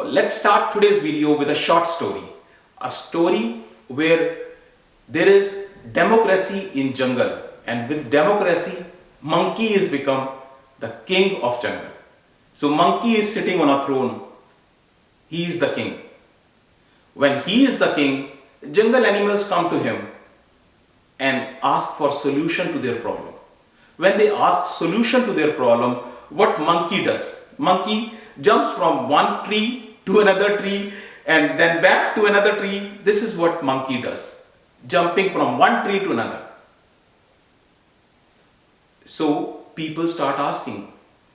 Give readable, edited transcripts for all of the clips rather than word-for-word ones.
let's start today's video with a short story. A story where there is democracy in jungle, and with democracy, monkey is become the king of jungle. So monkey is sitting on a throne. He is the king. When he is the king, jungle animals come to him and ask for solution to their problem. When they ask solution to their problem, what monkey does? Monkey jumps from one tree to another tree and then back to another tree. This is what monkey does, jumping from one tree to another. So people start asking,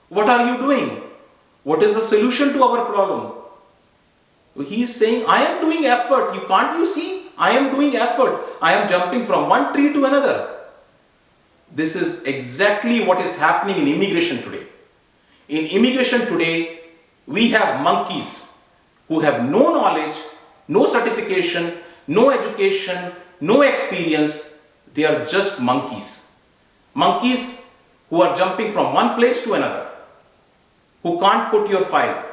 what are you doing? What is the solution to our problem? He is saying, I am doing effort. Can't you see? I am doing effort. I am jumping from one tree to another. This is exactly what is happening in immigration today. In immigration today, we have monkeys who have no knowledge, no certification, no education, no experience. They are just monkeys. Monkeys who are jumping from one place to another, who can't put your file,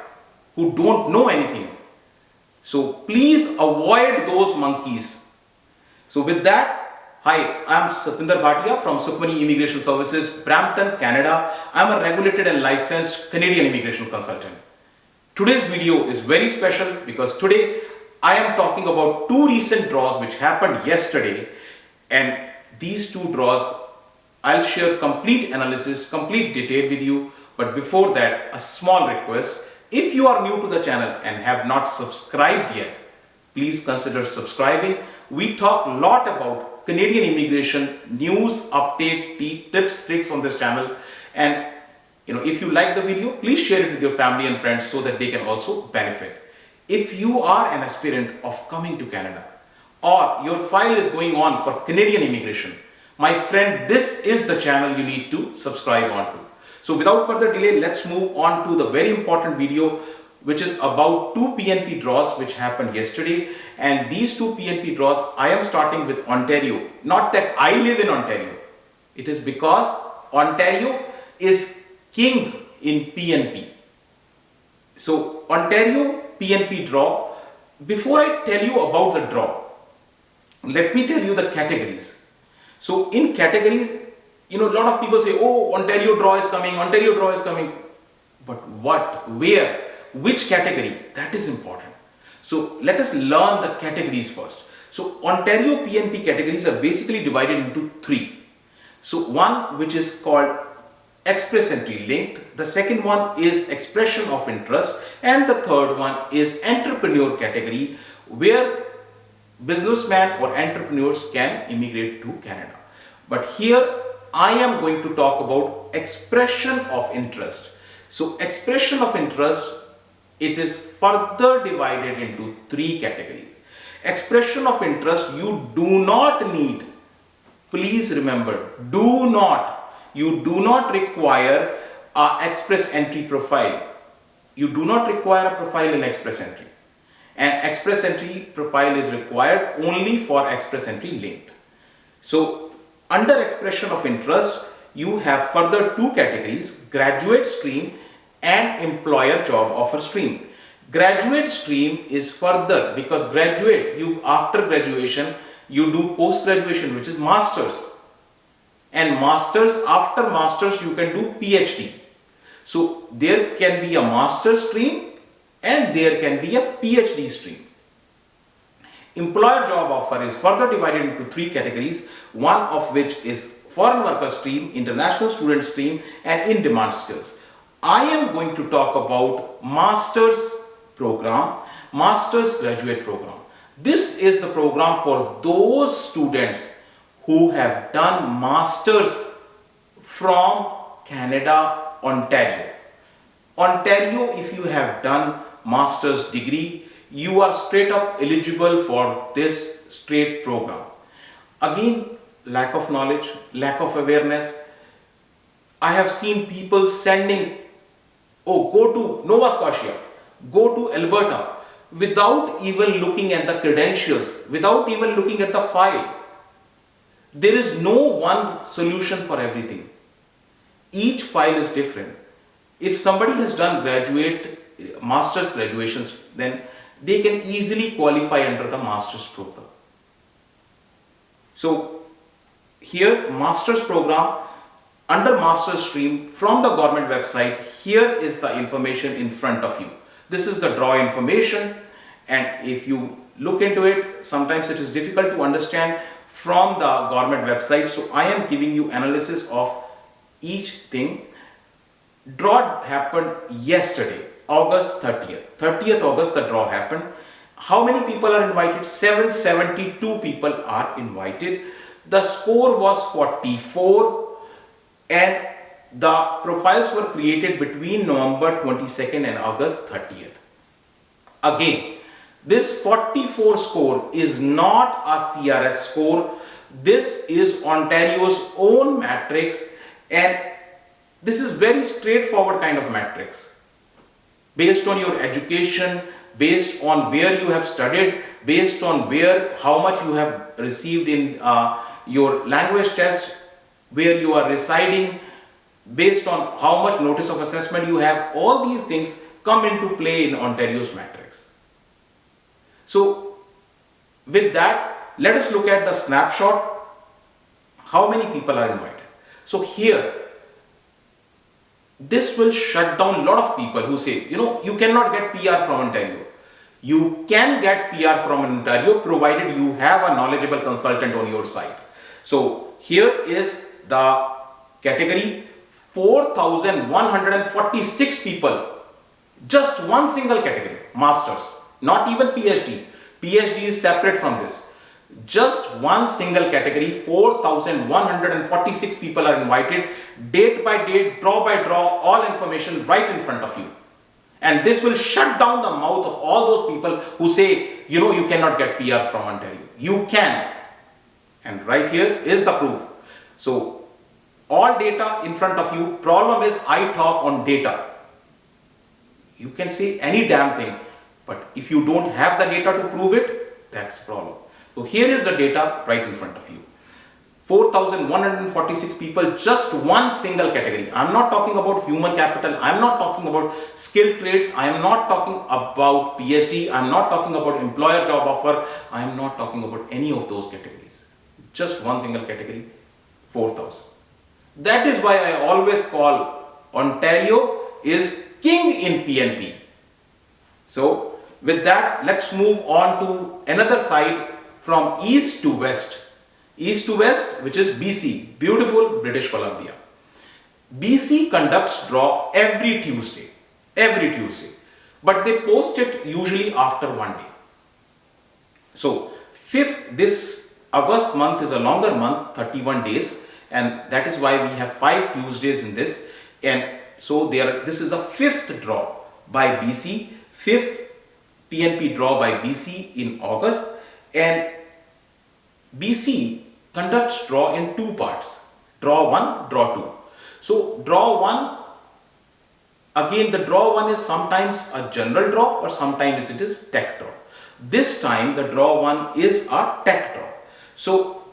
who don't know anything. So please avoid those monkeys. So with that, hi, I am Satvinder Bhatia from Sukhmani Immigration Services, Brampton, Canada. I am a regulated and licensed Canadian immigration consultant. Today's video is very special because today I am talking about two recent draws which happened yesterday, and these two draws I'll share complete analysis, complete detail with you. But before that, a small request. If you are new to the channel and have not subscribed yet, please consider subscribing. We talk a lot about Canadian immigration news, update, tips, tricks on this channel. And if you like the video, please share it with your family and friends so that they can also benefit. If you are an aspirant of coming to Canada, or your file is going on for Canadian immigration, my friend, this is the channel you need to subscribe on to. So without further delay, let's move on to the very important video, which is about two PNP draws which happened yesterday. And these two PNP draws, I am starting with Ontario. Not that I live in Ontario. It is because Ontario is king in PNP. So Ontario PNP draw. Before I tell you about the draw, let me tell you the categories. So in categories, a lot of people say, oh, Ontario draw is coming, Ontario draw is coming. But what, where, which category? That is important. So let us learn the categories first. So Ontario PNP categories are basically divided into three. So one which is called express entry linked, the second one is expression of interest, and the third one is entrepreneur category, where businessmen or entrepreneurs can immigrate to Canada. But here I am going to talk about expression of interest. So expression of interest, it is further divided into three categories. Expression of interest, you do not need, please remember, you do not require an express entry profile. You do not require a profile in express entry. And express entry profile is required only for express entry linked. So under expression of interest, you have further two categories, graduate stream and employer job offer stream. Graduate stream is further because after graduation, you do post-graduation, which is masters. And after masters, you can do PhD. So there can be a master's stream and there can be a PhD stream. Employer job offer is further divided into three categories, one of which is foreign worker stream, international student stream, and in-demand skills. I am going to talk about master's program, master's graduate program. This is the program for those students who have done masters from Canada, Ontario. Ontario, if you have done master's degree, you are straight up eligible for this straight program. Again, lack of knowledge, lack of awareness. I have seen people sending, go to Nova Scotia, go to Alberta, without even looking at the credentials, without even looking at the file. There is no one solution for everything. Each file is different. If somebody has done graduate master's graduations, then they can easily qualify under the master's program. So here, master's program, under master's stream from the government website, here is the information in front of you. This is the draw information, and if you look into it, sometimes it is difficult to understand from the government website. So I am giving you analysis of each thing. Draw happened yesterday, August 30th. 30th August the draw happened. How many people are invited? 772 people are invited. The score was 44, and the profiles were created between November 22nd and August 30th. Again, this 44 score is not a CRS score. This is Ontario's own matrix, and this is very straightforward kind of matrix. Based on your education, based on where you have studied, based on how much you have received in your language test, where you are residing, based on how much notice of assessment you have, all these things come into play in Ontario's matrix. So with that, let us look at the snapshot. How many people are invited? So here, this will shut down a lot of people who say, you cannot get PR from Ontario. You can get PR from Ontario provided you have a knowledgeable consultant on your side. So here is the category, 4,146 people, just one single category, masters, not even PhD. PhD is separate from this. Just one single category, 4,146 people are invited, date by date, draw by draw, all information right in front of you. And this will shut down the mouth of all those people who say, you cannot get PR from Ontario. You can. And right here is the proof. So all data in front of you. Problem is, I talk on data. You can say any damn thing, but if you don't have the data to prove it, that's a problem. So here is the data right in front of you. 4,146 people, just one single category. I'm not talking about human capital. I'm not talking about skilled trades. I am not talking about PhD. I'm not talking about employer job offer. I am not talking about any of those categories. Just one single category, 4,000. That is why I always call Ontario is king in PNP. So with that, let's move on to another side from east to west. East to west, which is BC, beautiful British Columbia. BC conducts draw every Tuesday, but they post it usually after one day. So this August month is a longer month, 31 days, and that is why we have 5 Tuesdays in this. And so this is the 5th draw by BC, 5th PNP draw by BC in August, and BC conducts draw in 2 parts, draw 1, draw 2. So draw 1, again the draw 1 is sometimes a general draw or sometimes it is tech draw. This time the draw 1 is a tech draw. So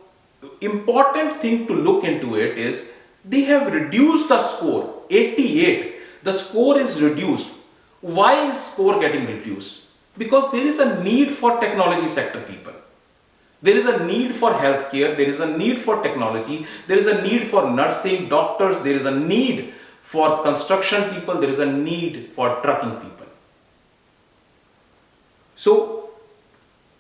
important thing to look into it is they have reduced the score, 88. The score is reduced. Why is score getting reduced? Because there is a need for technology sector people. There is a need for healthcare, there is a need for technology, there is a need for nursing, doctors, there is a need for construction people, there is a need for trucking people. So,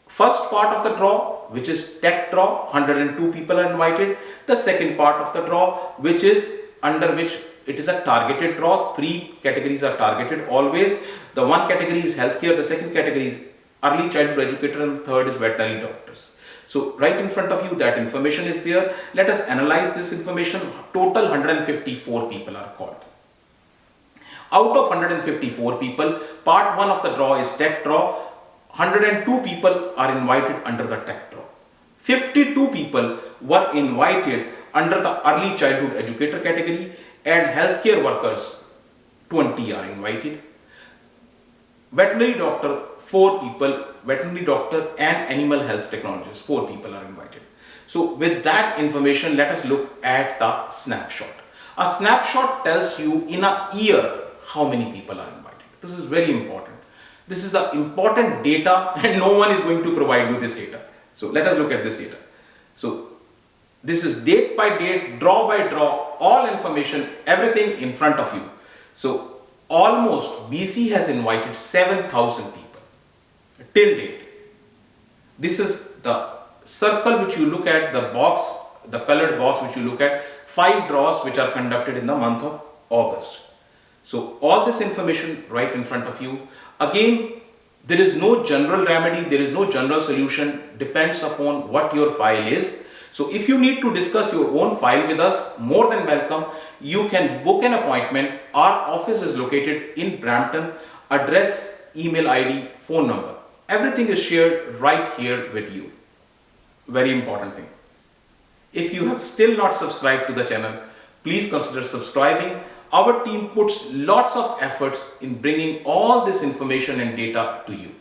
first part of the draw, which is tech draw, 102 people are invited. The second part of the draw, which is under which it is a targeted draw, 3 categories are targeted always. The one category is healthcare, the second category is early childhood educator, and the third is veterinary doctors. So right in front of you, that information is there. Let us analyze this information. Total 154 people are called. Out of 154 people, part 1 of the draw is tech draw. 102 people are invited under the tech draw. 52 people were invited under the early childhood educator category, and healthcare workers, 20 are invited. Veterinary doctor, 4 people, veterinary doctor and animal health technologist, 4 people are invited. So with that information, let us look at the snapshot. A snapshot tells you in a year how many people are invited. This is very important. This is the important data and no one is going to provide you this data. So let us look at this data. So this is date by date, draw by draw, all information, everything in front of you. So almost BC has invited 7,000 people till date. This is the circle which you look at, the box, the colored box which you look at, 5 draws which are conducted in the month of August. So all this information right in front of you. Again, there is no general remedy, there is no general solution, depends upon what your file is. So if you need to discuss your own file with us, more than welcome. You can book an appointment. Our office is located in Brampton. Address, email ID, phone number. Everything is shared right here with you. Very important thing. If you have still not subscribed to the channel, please consider subscribing. Our team puts lots of efforts in bringing all this information and data to you.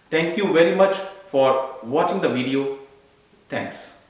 Thank you very much for watching the video. Thanks.